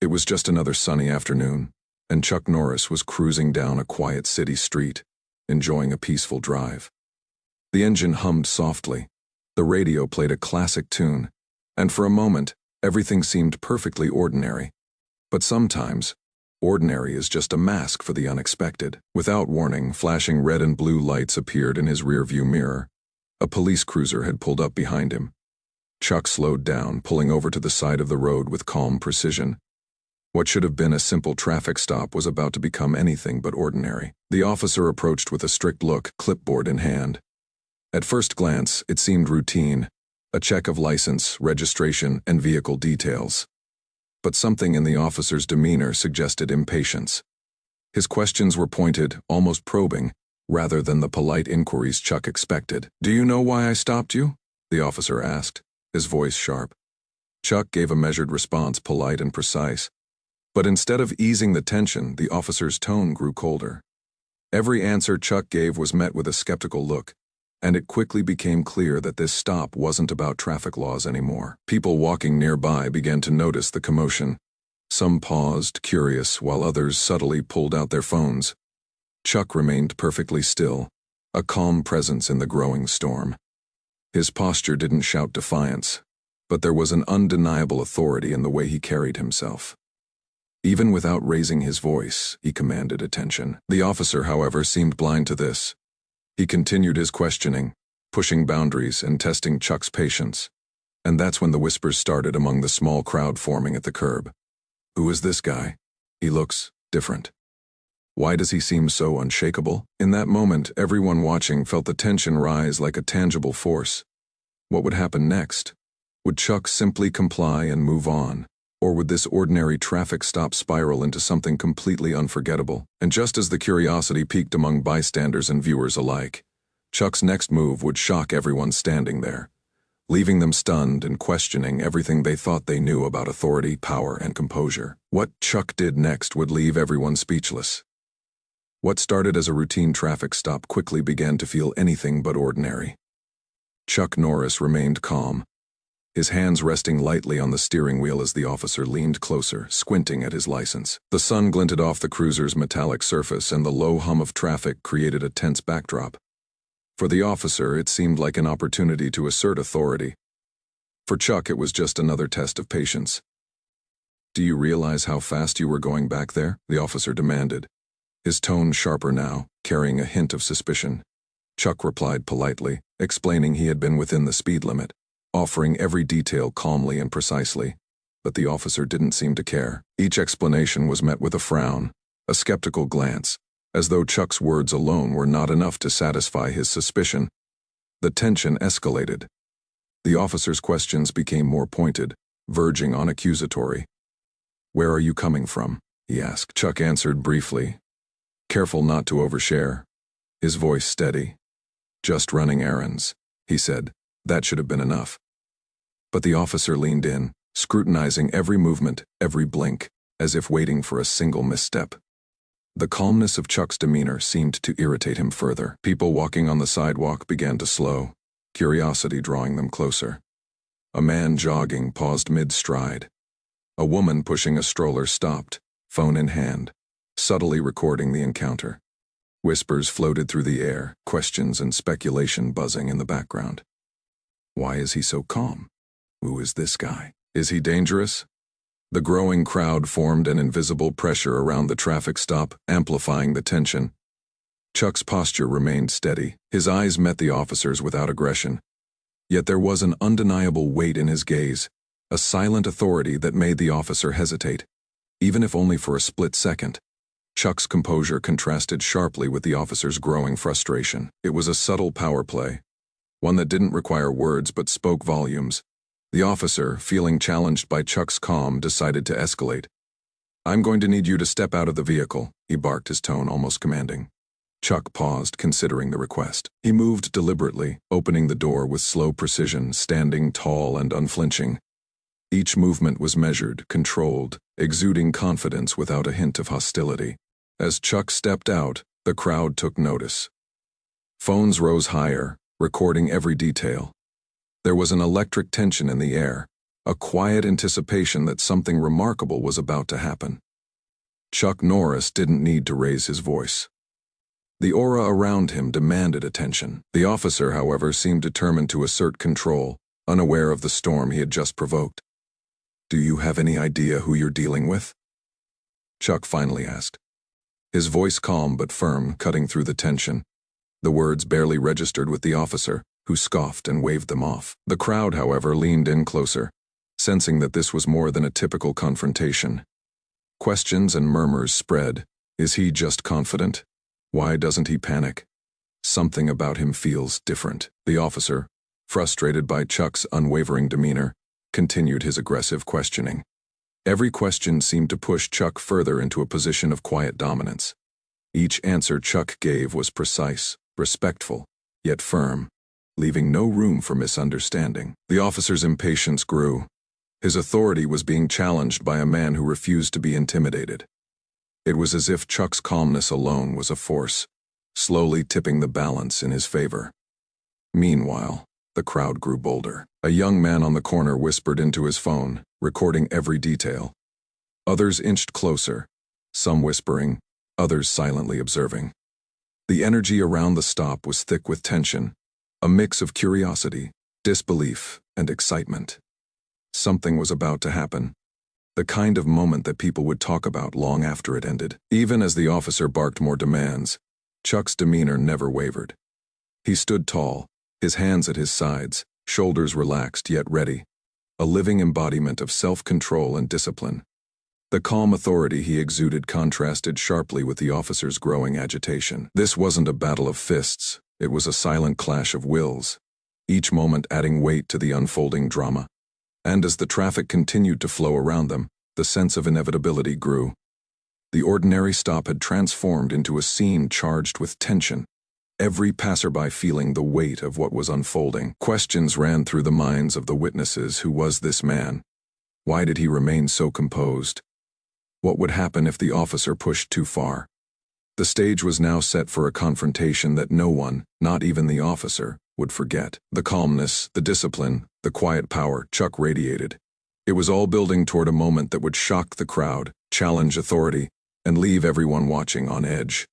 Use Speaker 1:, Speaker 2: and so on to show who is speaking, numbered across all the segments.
Speaker 1: It was just another sunny afternoon, and Chuck Norris was cruising down a quiet city street, enjoying a peaceful drive. The engine hummed softly, the radio played a classic tune, and for a moment, everything seemed perfectly ordinary. But sometimes, ordinary is just a mask for the unexpected. Without warning, flashing red and blue lights appeared in his rearview mirror. A police cruiser had pulled up behind him. Chuck slowed down, pulling over to the side of the road with calm precision. What should have been a simple traffic stop was about to become anything but ordinary. The officer approached with a strict look, clipboard in hand. At first glance, it seemed routine, a check of license, registration, and vehicle details. But something in the officer's demeanor suggested impatience. His questions were pointed, almost probing, rather than the polite inquiries Chuck expected. "Do you know why I stopped you?" the officer asked, his voice sharp. Chuck gave a measured response, polite and precise. But instead of easing the tension, the officer's tone grew colder. Every answer Chuck gave was met with a skeptical look, and it quickly became clear that this stop wasn't about traffic laws anymore. People walking nearby began to notice the commotion. Some paused, curious, while others subtly pulled out their phones. Chuck remained perfectly still, a calm presence in the growing storm. His posture didn't shout defiance, but there was an undeniable authority in the way he carried himself. Even without raising his voice, he commanded attention. The officer, however, seemed blind to this. He continued his questioning, pushing boundaries and testing Chuck's patience. And that's when the whispers started among the small crowd forming at the curb. "Who is this guy? He looks different. Why does he seem so unshakable?" In that moment, everyone watching felt the tension rise like a tangible force. What would happen next? Would Chuck simply comply and move on? Or would this ordinary traffic stop spiral into something completely unforgettable? And just as the curiosity peaked among bystanders and viewers alike, Chuck's next move would shock everyone standing there, leaving them stunned and questioning everything they thought they knew about authority, power, and composure. What Chuck did next would leave everyone speechless. What started as a routine traffic stop quickly began to feel anything but ordinary. Chuck Norris remained calm, his hands resting lightly on the steering wheel as the officer leaned closer, squinting at his license. The sun glinted off the cruiser's metallic surface, and the low hum of traffic created a tense backdrop. For the officer, it seemed like an opportunity to assert authority. For Chuck, it was just another test of patience. "Do you realize how fast you were going back there?" the officer demanded, his tone sharper now, carrying a hint of suspicion. Chuck replied politely, explaining he had been within the speed limit, offering every detail calmly and precisely. But the officer didn't seem to care. Each explanation was met with a frown, a skeptical glance, as though Chuck's words alone were not enough to satisfy his suspicion. The tension escalated. The officer's questions became more pointed, verging on accusatory. "Where are you coming from?" he asked. Chuck answered briefly, careful not to overshare, his voice steady. "Just running errands," he said. That should have been enough. But the officer leaned in, scrutinizing every movement, every blink, as if waiting for a single misstep. The calmness of Chuck's demeanor seemed to irritate him further. People walking on the sidewalk began to slow, curiosity drawing them closer. A man jogging paused mid-stride. A woman pushing a stroller stopped, phone in hand, subtly recording the encounter. Whispers floated through the air, questions and speculation buzzing in the background. Why is he so calm? Who is this guy? Is he dangerous? The growing crowd formed an invisible pressure around the traffic stop, amplifying the tension. Chuck's posture remained steady. His eyes met the officer's without aggression. Yet there was an undeniable weight in his gaze, a silent authority that made the officer hesitate, even if only for a split second. Chuck's composure contrasted sharply with the officer's growing frustration. It was a subtle power play, one that didn't require words but spoke volumes. The officer, feeling challenged by Chuck's calm, decided to escalate. "I'm going to need you to step out of the vehicle," he barked, his tone almost commanding. Chuck paused, considering the request. He moved deliberately, opening the door with slow precision, standing tall and unflinching. Each movement was measured, controlled, exuding confidence without a hint of hostility. As Chuck stepped out, the crowd took notice. Phones rose higher, recording every detail. There was an electric tension in the air, a quiet anticipation that something remarkable was about to happen. Chuck Norris didn't need to raise his voice. The aura around him demanded attention. The officer, however, seemed determined to assert control, unaware of the storm he had just provoked. "Do you have any idea who you're dealing with?" Chuck finally asked. His voice calm but firm, cutting through the tension. The words barely registered with the officer, who scoffed and waved them off. The crowd, however, leaned in closer, sensing that this was more than a typical confrontation. Questions and murmurs spread. Is he just confident? Why doesn't he panic? Something about him feels different. The officer, frustrated by Chuck's unwavering demeanor, continued his aggressive questioning. Every question seemed to push Chuck further into a position of quiet dominance. Each answer Chuck gave was precise, respectful, yet firm, leaving no room for misunderstanding. The officer's impatience grew. His authority was being challenged by a man who refused to be intimidated. It was as if Chuck's calmness alone was a force, slowly tipping the balance in his favor. Meanwhile, the crowd grew bolder. A young man on the corner whispered into his phone, recording every detail. Others inched closer, some whispering, others silently observing. The energy around the stop was thick with tension, a mix of curiosity, disbelief, and excitement. Something was about to happen, the kind of moment that people would talk about long after it ended. Even as the officer barked more demands, Chuck's demeanor never wavered. He stood tall, his hands at his sides, shoulders relaxed yet ready, a living embodiment of self-control and discipline. The calm authority he exuded contrasted sharply with the officer's growing agitation. This wasn't a battle of fists, it was a silent clash of wills, each moment adding weight to the unfolding drama. And as the traffic continued to flow around them, the sense of inevitability grew. The ordinary stop had transformed into a scene charged with tension, every passerby feeling the weight of what was unfolding. Questions ran through the minds of the witnesses. Who was this man? Why did he remain so composed? What would happen if the officer pushed too far? The stage was now set for a confrontation that no one, not even the officer, would forget. The calmness, the discipline, the quiet power Chuck radiated. It was all building toward a moment that would shock the crowd, challenge authority, and leave everyone watching on edge.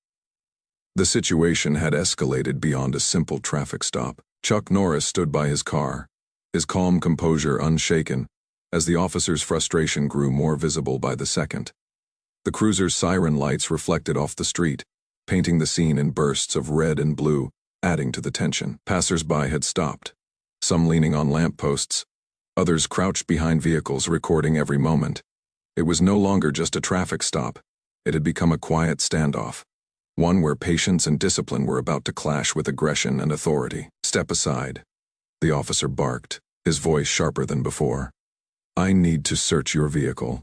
Speaker 1: The situation had escalated beyond a simple traffic stop. Chuck Norris stood by his car, his calm composure unshaken, as the officer's frustration grew more visible by the second. The cruiser's siren lights reflected off the street, painting the scene in bursts of red and blue, adding to the tension. Passers-by had stopped, some leaning on lampposts, others crouched behind vehicles recording every moment. It was no longer just a traffic stop. It had become a quiet standoff, one where patience and discipline were about to clash with aggression and authority. "Step aside," the officer barked, his voice sharper than before. "I need to search your vehicle."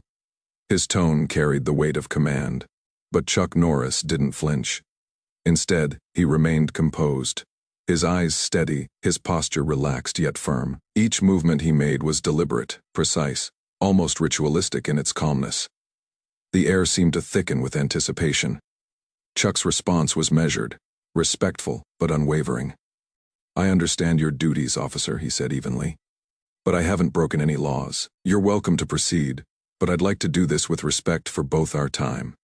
Speaker 1: His tone carried the weight of command, but Chuck Norris didn't flinch. Instead, he remained composed, his eyes steady, his posture relaxed yet firm. Each movement he made was deliberate, precise, almost ritualistic in its calmness. The air seemed to thicken with anticipation. Chuck's response was measured, respectful, but unwavering. "I understand your duties, officer," he said evenly. "But I haven't broken any laws. You're welcome to proceed, but I'd like to do this with respect for both our time."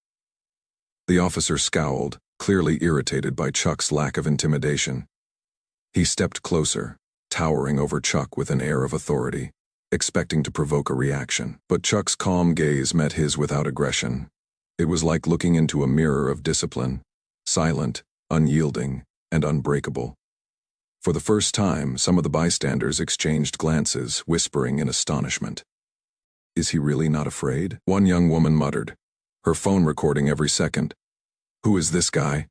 Speaker 1: The officer scowled, clearly irritated by Chuck's lack of intimidation. He stepped closer, towering over Chuck with an air of authority, expecting to provoke a reaction. But Chuck's calm gaze met his without aggression. It was like looking into a mirror of discipline, silent, unyielding, and unbreakable. For the first time, some of the bystanders exchanged glances, whispering in astonishment. "Is he really not afraid?" one young woman muttered, her phone recording every second. "Who is this guy?"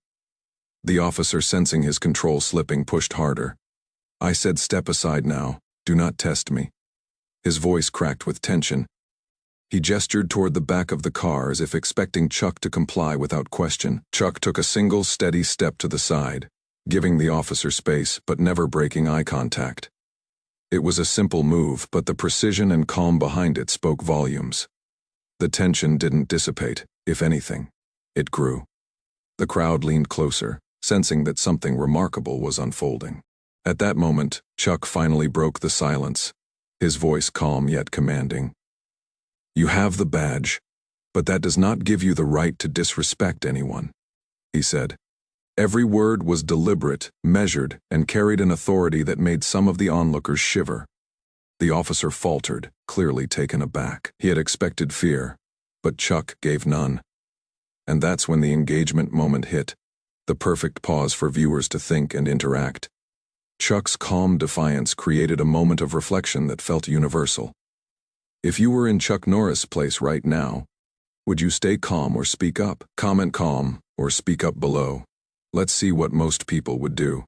Speaker 1: The officer, sensing his control slipping, pushed harder. "I said step aside now. Do not test me." His voice cracked with tension. He gestured toward the back of the car as if expecting Chuck to comply without question. Chuck took a single steady step to the side, giving the officer space but never breaking eye contact. It was a simple move, but the precision and calm behind it spoke volumes. The tension didn't dissipate. If anything, it grew. The crowd leaned closer, sensing that something remarkable was unfolding. At that moment, Chuck finally broke the silence. his voice calm yet commanding. "You have the badge, but that does not give you the right to disrespect anyone," he said. Every word was deliberate, measured, and carried an authority that made some of the onlookers shiver. The officer faltered, clearly taken aback. He had expected fear, but Chuck gave none. And that's when the engagement moment hit, the perfect pause for viewers to think and interact. Chuck's calm defiance created a moment of reflection that felt universal. If you were in Chuck Norris' place right now, would you stay calm or speak up? Comment calm or speak up below. Let's see what most people would do.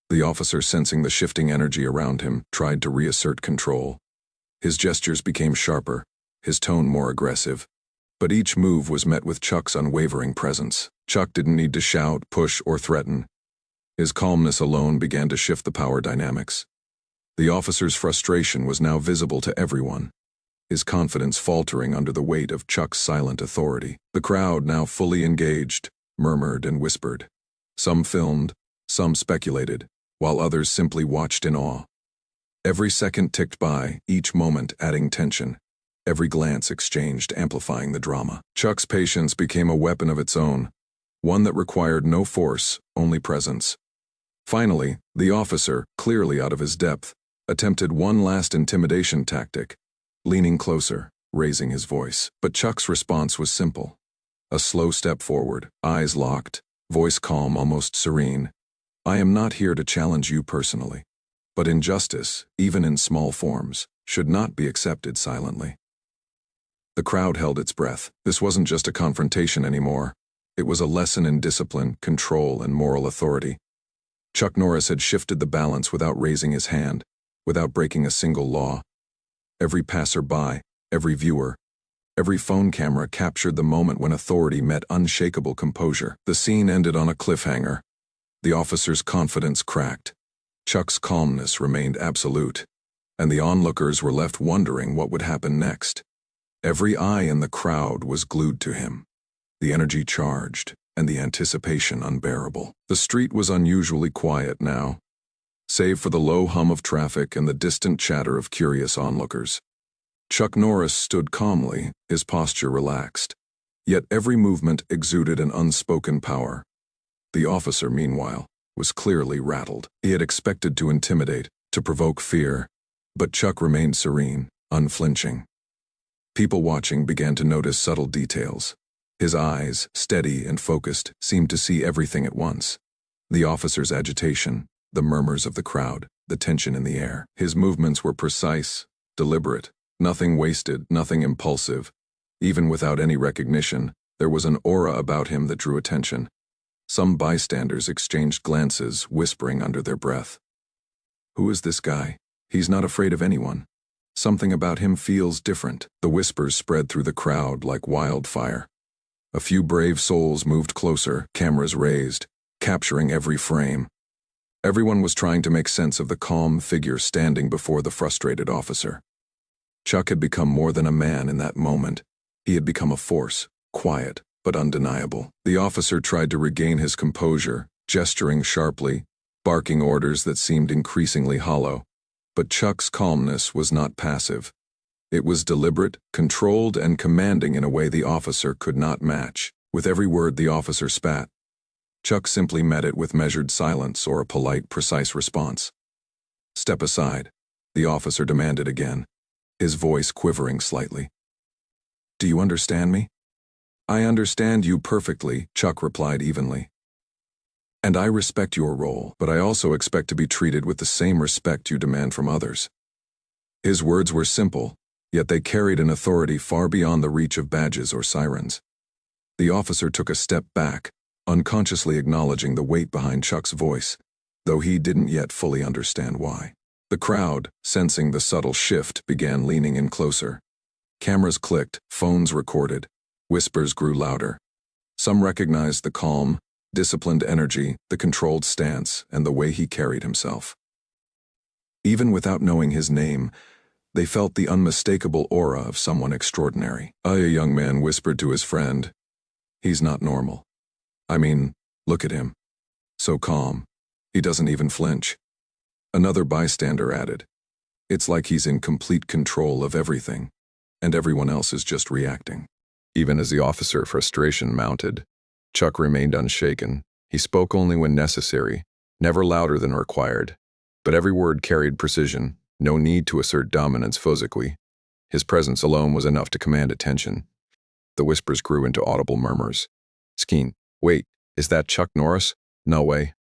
Speaker 1: The officer, sensing the shifting energy around him, tried to reassert control. His gestures became sharper, his tone more aggressive. But each move was met with Chuck's unwavering presence. Chuck didn't need to shout, push, or threaten. His calmness alone began to shift the power dynamics. The officer's frustration was now visible to everyone, his confidence faltering under the weight of Chuck's silent authority. The crowd, now fully engaged, murmured and whispered. Some filmed, some speculated, while others simply watched in awe. Every second ticked by, each moment adding tension. Every glance exchanged, amplifying the drama. Chuck's patience became a weapon of its own, one that required no force, only presence. Finally, the officer, clearly out of his depth, attempted one last intimidation tactic, leaning closer, raising his voice. But Chuck's response was simple. A slow step forward, eyes locked, voice calm, almost serene. "I am not here to challenge you personally, but injustice, even in small forms, should not be accepted silently." The crowd held its breath. This wasn't just a confrontation anymore. It was a lesson in discipline, control, and moral authority. Chuck Norris had shifted the balance without raising his hand, without breaking a single law. Every passerby, every viewer, every phone camera captured the moment when authority met unshakable composure. The scene ended on a cliffhanger. The officer's confidence cracked. Chuck's calmness remained absolute, and the onlookers were left wondering what would happen next. Every eye in the crowd was glued to him, the energy charged, and the anticipation unbearable. The street was unusually quiet now, save for the low hum of traffic and the distant chatter of curious onlookers. Chuck Norris stood calmly, his posture relaxed, yet every movement exuded an unspoken power. The officer, meanwhile, was clearly rattled. He had expected to intimidate, to provoke fear, but Chuck remained serene, unflinching. People watching began to notice subtle details. His eyes, steady and focused, seemed to see everything at once. The officer's agitation, the murmurs of the crowd, the tension in the air. His movements were precise, deliberate, nothing wasted, nothing impulsive. Even without any recognition, there was an aura about him that drew attention. Some bystanders exchanged glances, whispering under their breath. "Who is this guy? He's not afraid of anyone. Something about him feels different." The whispers spread through the crowd like wildfire. A few brave souls moved closer, cameras raised, capturing every frame. Everyone was trying to make sense of the calm figure standing before the frustrated officer. Chuck had become more than a man in that moment. He had become a force, quiet but undeniable. The officer tried to regain his composure, gesturing sharply, barking orders that seemed increasingly hollow. But Chuck's calmness was not passive. It was deliberate, controlled, and commanding in a way the officer could not match. With every word the officer spat, Chuck simply met it with measured silence or a polite, precise response. "Step aside," the officer demanded again, his voice quivering slightly. "Do you understand me?" "I understand you perfectly," Chuck replied evenly. "And I respect your role, but I also expect to be treated with the same respect you demand from others." His words were simple, yet they carried an authority far beyond the reach of badges or sirens. The officer took a step back, unconsciously acknowledging the weight behind Chuck's voice, though he didn't yet fully understand why. The crowd, sensing the subtle shift, began leaning in closer. Cameras clicked, phones recorded, whispers grew louder. Some recognized the calm, disciplined energy, the controlled stance, and the way he carried himself. Even without knowing his name, they felt the unmistakable aura of someone extraordinary. A young man whispered to his friend, "He's not normal. I mean, look at him. So calm. He doesn't even flinch." Another bystander added, It's like he's in complete control of everything, and everyone else is just reacting. Even as the officer's frustration mounted, Chuck remained unshaken. He spoke only when necessary, never louder than required. But every word carried precision, no need to assert dominance physically. His presence alone was enough to command attention. The whispers grew into audible murmurs. Skeen, wait, is that Chuck Norris? No way.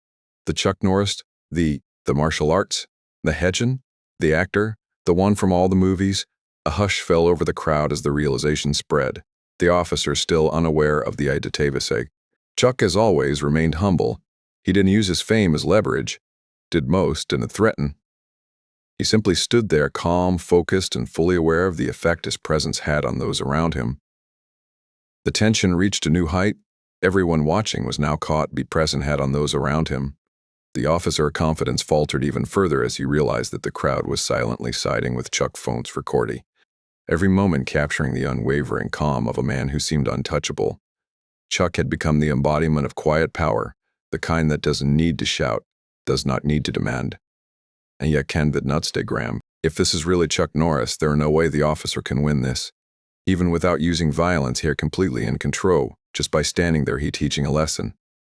Speaker 1: The Chuck Norris? The martial arts? The Hedgen? The actor? The one from all the movies? A hush fell over the crowd as the realization spread. The officer, still unaware of the idetavase. Chuck, as always, remained humble. He didn't use his fame as leverage, did most, and threaten. He simply stood there, calm, focused, and fully aware of the effect his presence had on those around him. The tension reached a new height. Everyone watching was now caught the presence had on those around him. The officer's confidence faltered even further as he realized that the crowd was silently siding with Chuck phones for Cordy, every moment capturing the unwavering calm of a man who seemed untouchable. Chuck had become the embodiment of quiet power, the kind that doesn't need to shout, does not need to demand. And yet can that not stay Graham? If this is really Chuck Norris, there are no way the officer can win this. Even without using violence, here completely in control, just by standing there he teaching a lesson.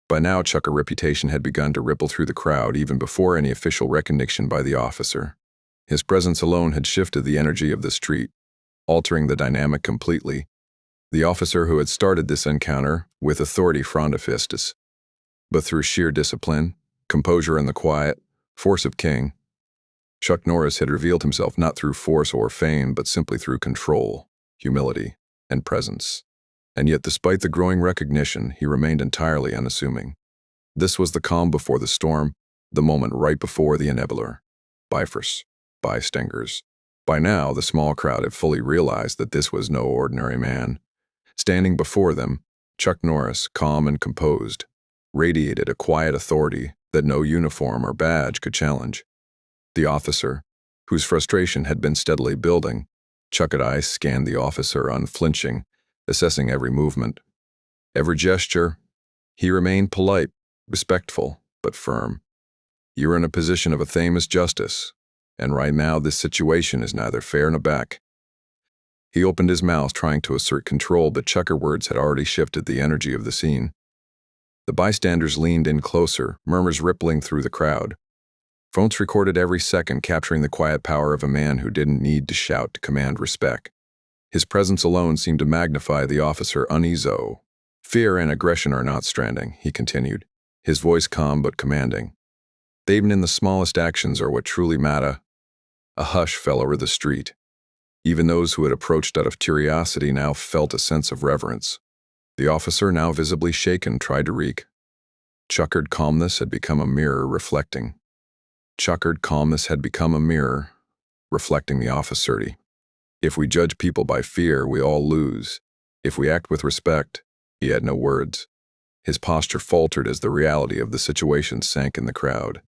Speaker 1: By now Chuck's reputation had begun to ripple through the crowd even before any official recognition by the officer. His presence alone had shifted the energy of the street, altering the dynamic completely. The officer who had started this encounter, with authority frontifistus, but through sheer discipline, composure and the quiet force of king, Chuck Norris had revealed himself not through force or fame, but simply through control, humility, and presence. And yet, despite the growing recognition, he remained entirely unassuming. This was the calm before the storm, the moment right before the inevitable. Bystanders. By now, the small crowd had fully realized that this was no ordinary man. Standing before them, Chuck Norris, calm and composed, radiated a quiet authority that no uniform or badge could challenge. The officer, whose frustration had been steadily building, Chuck's eyes scanned the officer unflinching, assessing every movement, every gesture. He remained polite, respectful, but firm. You're in a position of a famous justice, and right now this situation is neither fair nor back. He opened his mouth trying to assert control, but Chuck's words had already shifted the energy of the scene. The bystanders leaned in closer, murmurs rippling through the crowd. Phones recorded every second, capturing the quiet power of a man who didn't need to shout to command respect. His presence alone seemed to magnify the officer uneaso. Fear and aggression are not stranding, he continued, his voice calm but commanding. Even in the smallest actions are what truly matter. A hush fell over the street. Even those who had approached out of curiosity now felt a sense of reverence. The officer, now visibly shaken, tried to reek. Chuck's calmness had become a mirror reflecting. Chuck's calmness had become a mirror reflecting the officer's. If we judge people by fear, we all lose. If we act with respect, he had no words. His posture faltered as the reality of the situation sank in the crowd.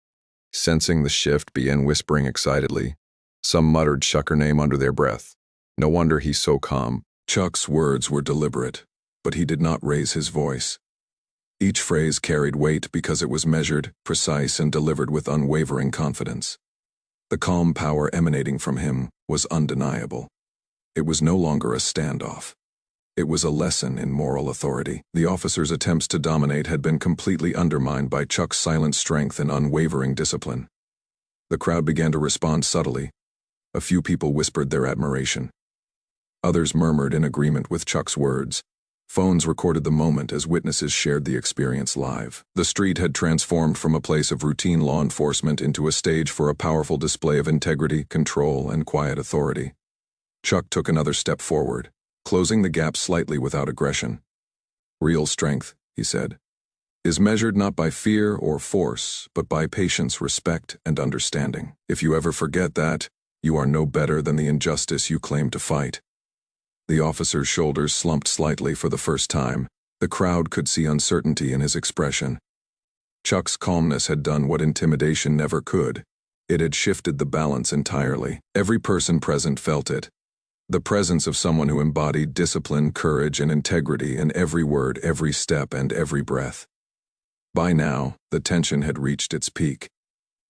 Speaker 1: Sensing the shift, began whispering excitedly. Some muttered Chuck's name under their breath. No wonder he's so calm. Chuck's words were deliberate, but he did not raise his voice. Each phrase carried weight because it was measured, precise, and delivered with unwavering confidence. The calm power emanating from him was undeniable. It was no longer a standoff. It was a lesson in moral authority. The officer's attempts to dominate had been completely undermined by Chuck's silent strength and unwavering discipline. The crowd began to respond subtly. A few people whispered their admiration. Others murmured in agreement with Chuck's words. Phones recorded the moment as witnesses shared the experience live. The street had transformed from a place of routine law enforcement into a stage for a powerful display of integrity, control, and quiet authority. Chuck took another step forward, closing the gap slightly without aggression. Real strength, he said, is measured not by fear or force, but by patience, respect, and understanding. If you ever forget that, you are no better than the injustice you claim to fight. The officer's shoulders slumped slightly for the first time. The crowd could see uncertainty in his expression. Chuck's calmness had done what intimidation never could. It had shifted the balance entirely. Every person present felt it. The presence of someone who embodied discipline, courage, and integrity in every word, every step, and every breath. By now, the tension had reached its peak.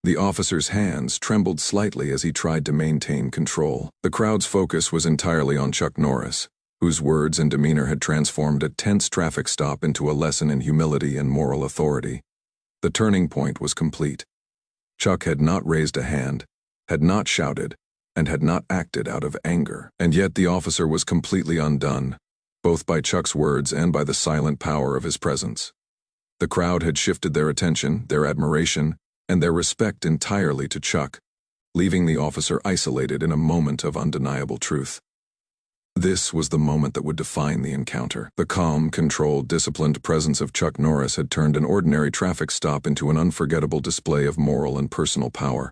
Speaker 1: The officer's hands trembled slightly as he tried to maintain control. The crowd's focus was entirely on Chuck Norris, whose words and demeanor had transformed a tense traffic stop into a lesson in humility and moral authority. The turning point was complete. Chuck had not raised a hand, had not shouted, and had not acted out of anger. And yet the officer was completely undone, both by Chuck's words and by the silent power of his presence. The crowd had shifted their attention, their admiration, and their respect entirely to Chuck, leaving the officer isolated in a moment of undeniable truth. This was the moment that would define the encounter. The calm, controlled, disciplined presence of Chuck Norris had turned an ordinary traffic stop into an unforgettable display of moral and personal power.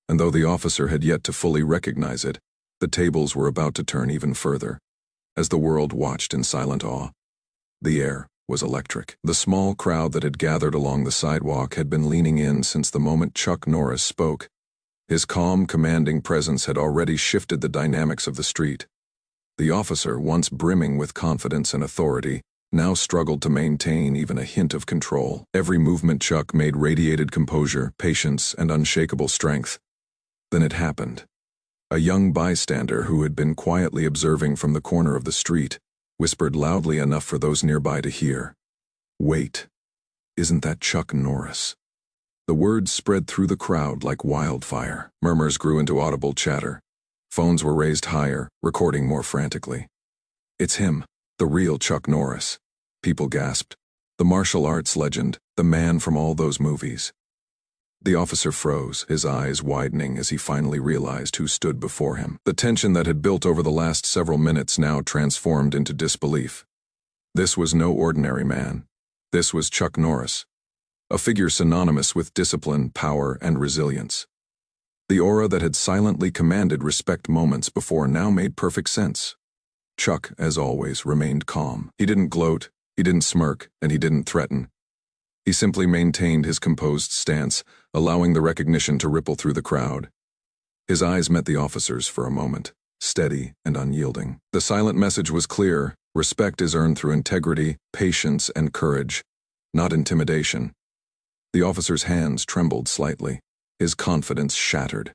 Speaker 1: And though the officer had yet to fully recognize it, the tables were about to turn even further, as the world watched in silent awe. The air was electric. The small crowd that had gathered along the sidewalk had been leaning in since the moment Chuck Norris spoke. His calm, commanding presence had already shifted the dynamics of the street. The officer, once brimming with confidence and authority, now struggled to maintain even a hint of control. Every movement Chuck made radiated composure, patience, and unshakable strength. Then it happened. A young bystander who had been quietly observing from the corner of the street whispered loudly enough for those nearby to hear, "Wait, isn't that Chuck Norris?" The words spread through the crowd like wildfire. Murmurs grew into audible chatter. Phones were raised higher, recording more frantically. "It's him, the real Chuck Norris," people gasped. "The martial arts legend, the man from all those movies." The officer froze, his eyes widening as he finally realized who stood before him. The tension that had built over the last several minutes now transformed into disbelief. This was no ordinary man. This was Chuck Norris, a figure synonymous with discipline, power, and resilience. The aura that had silently commanded respect moments before now made perfect sense. Chuck, as always, remained calm. He didn't gloat, he didn't smirk, and he didn't threaten. He simply maintained his composed stance, allowing the recognition to ripple through the crowd. His eyes met the officer's for a moment, steady and unyielding. The silent message was clear: respect is earned through integrity, patience, and courage, not intimidation. The officer's hands trembled slightly, his confidence shattered.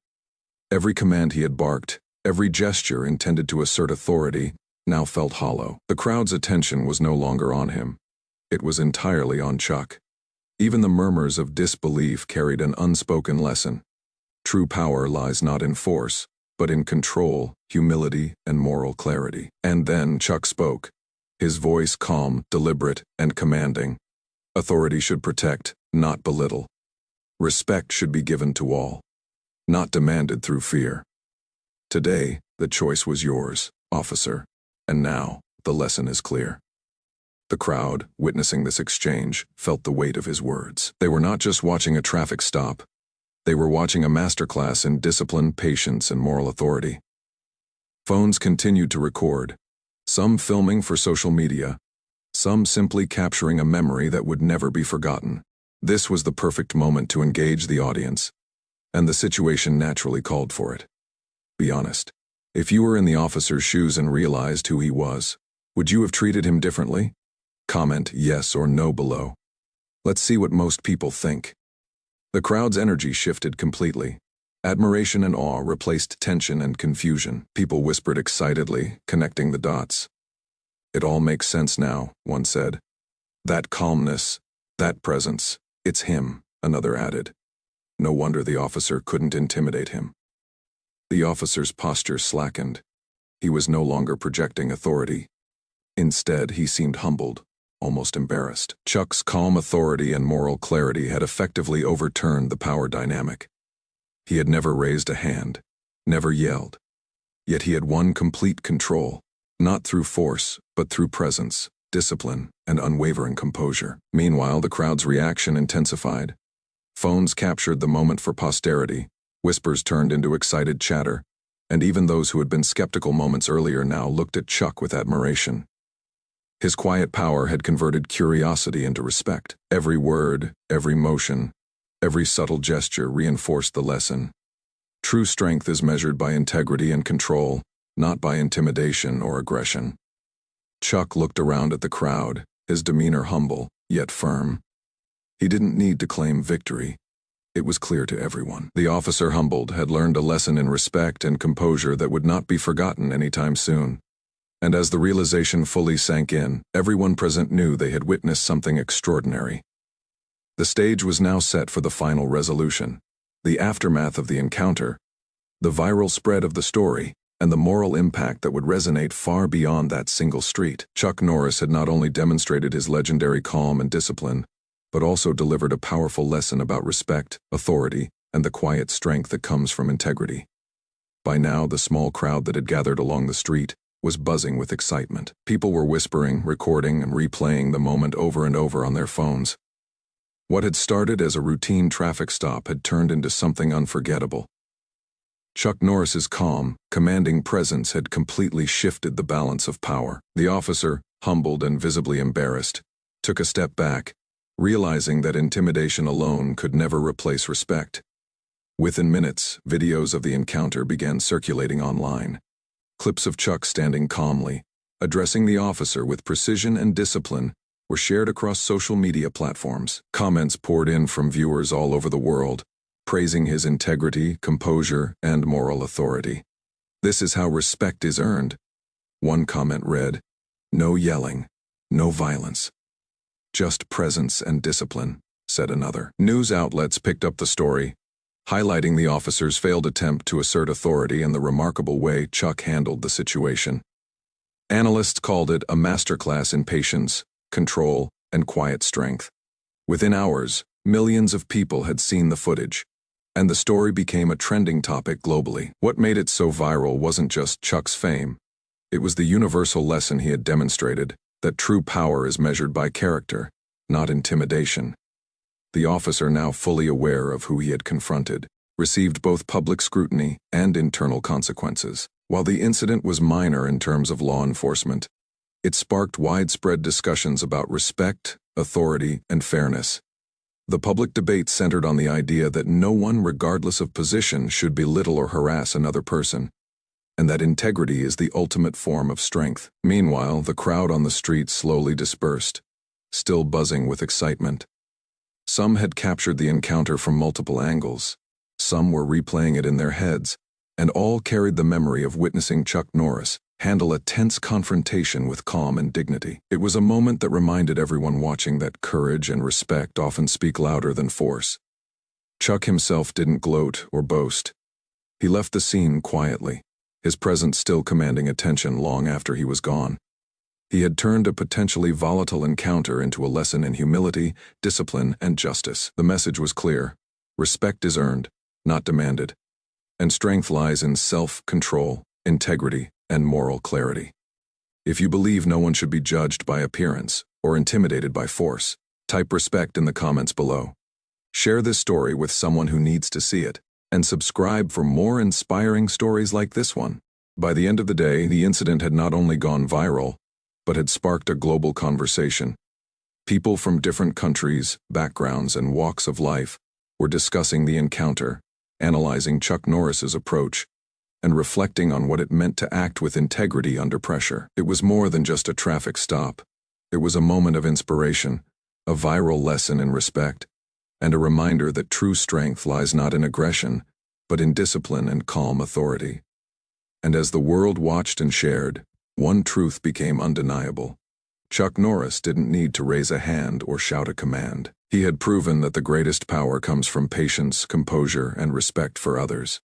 Speaker 1: Every command he had barked, every gesture intended to assert authority, now felt hollow. The crowd's attention was no longer on him. It was entirely on Chuck. Even the murmurs of disbelief carried an unspoken lesson. True power lies not in force, but in control, humility, and moral clarity. And then Chuck spoke, his voice calm, deliberate, and commanding. Authority should protect, not belittle. Respect should be given to all, not demanded through fear. Today, the choice was yours, officer, and now the lesson is clear. The crowd, witnessing this exchange, felt the weight of his words. They were not just watching a traffic stop. They were watching a masterclass in discipline, patience, and moral authority. Phones continued to record, some filming for social media, some simply capturing a memory that would never be forgotten. This was the perfect moment to engage the audience, and the situation naturally called for it. Be honest. If you were in the officer's shoes and realized who he was, would you have treated him differently? Comment yes or no below. Let's see what most people think. The crowd's energy shifted completely. Admiration and awe replaced tension and confusion. People whispered excitedly, connecting the dots. "It all makes sense now," one said. "That calmness, that presence, it's him," another added. No wonder the officer couldn't intimidate him. The officer's posture slackened. He was no longer projecting authority. Instead, he seemed humbled, almost embarrassed. Chuck's calm authority and moral clarity had effectively overturned the power dynamic. He had never raised a hand, never yelled. Yet he had won complete control, not through force, but through presence, discipline, and unwavering composure. Meanwhile, the crowd's reaction intensified. Phones captured the moment for posterity, whispers turned into excited chatter, and even those who had been skeptical moments earlier now looked at Chuck with admiration. His quiet power had converted curiosity into respect. Every word, every motion, every subtle gesture reinforced the lesson. True strength is measured by integrity and control, not by intimidation or aggression. Chuck looked around at the crowd, his demeanor humble, yet firm. He didn't need to claim victory. It was clear to everyone. The officer, humbled, had learned a lesson in respect and composure that would not be forgotten anytime soon. And as the realization fully sank in, everyone present knew they had witnessed something extraordinary. The stage was now set for the final resolution, the aftermath of the encounter, the viral spread of the story, and the moral impact that would resonate far beyond that single street. Chuck Norris had not only demonstrated his legendary calm and discipline, but also delivered a powerful lesson about respect, authority, and the quiet strength that comes from integrity. By now, the small crowd that had gathered along the street was buzzing with excitement. People were whispering, recording, and replaying the moment over and over on their phones. What had started as a routine traffic stop had turned into something unforgettable. Chuck Norris's calm, commanding presence had completely shifted the balance of power. The officer, humbled and visibly embarrassed, took a step back, realizing that intimidation alone could never replace respect. Within minutes, videos of the encounter began circulating online. Clips of Chuck standing calmly, addressing the officer with precision and discipline, were shared across social media platforms. Comments poured in from viewers all over the world, praising his integrity, composure, and moral authority. "This is how respect is earned." One comment read, "No yelling, no violence. Just presence and discipline," said another. News outlets picked up the story, highlighting the officer's failed attempt to assert authority and the remarkable way Chuck handled the situation. Analysts called it a masterclass in patience, control, and quiet strength. Within hours, millions of people had seen the footage, and the story became a trending topic globally. What made it so viral wasn't just Chuck's fame. It was the universal lesson he had demonstrated, that true power is measured by character, not intimidation. The officer, now fully aware of who he had confronted, received both public scrutiny and internal consequences. While the incident was minor in terms of law enforcement, it sparked widespread discussions about respect, authority, and fairness. The public debate centered on the idea that no one, regardless of position, should belittle or harass another person, and that integrity is the ultimate form of strength. Meanwhile, the crowd on the street slowly dispersed, still buzzing with excitement. Some had captured the encounter from multiple angles, some were replaying it in their heads, and all carried the memory of witnessing Chuck Norris handle a tense confrontation with calm and dignity. It was a moment that reminded everyone watching that courage and respect often speak louder than force. Chuck himself didn't gloat or boast. He left the scene quietly, his presence still commanding attention long after he was gone. He had turned a potentially volatile encounter into a lesson in humility, discipline, and justice. The message was clear: respect is earned, not demanded, and strength lies in self-control, integrity, and moral clarity. If you believe no one should be judged by appearance or intimidated by force, type respect in the comments below. Share this story with someone who needs to see it, and subscribe for more inspiring stories like this one. By the end of the day, the incident had not only gone viral, but had sparked a global conversation. People from different countries, backgrounds, and walks of life were discussing the encounter, analyzing Chuck Norris's approach, and reflecting on what it meant to act with integrity under pressure. It was more than just a traffic stop. It was a moment of inspiration, a viral lesson in respect, and a reminder that true strength lies not in aggression, but in discipline and calm authority. And as the world watched and shared, one truth became undeniable. Chuck Norris didn't need to raise a hand or shout a command. He had proven that the greatest power comes from patience, composure, and respect for others.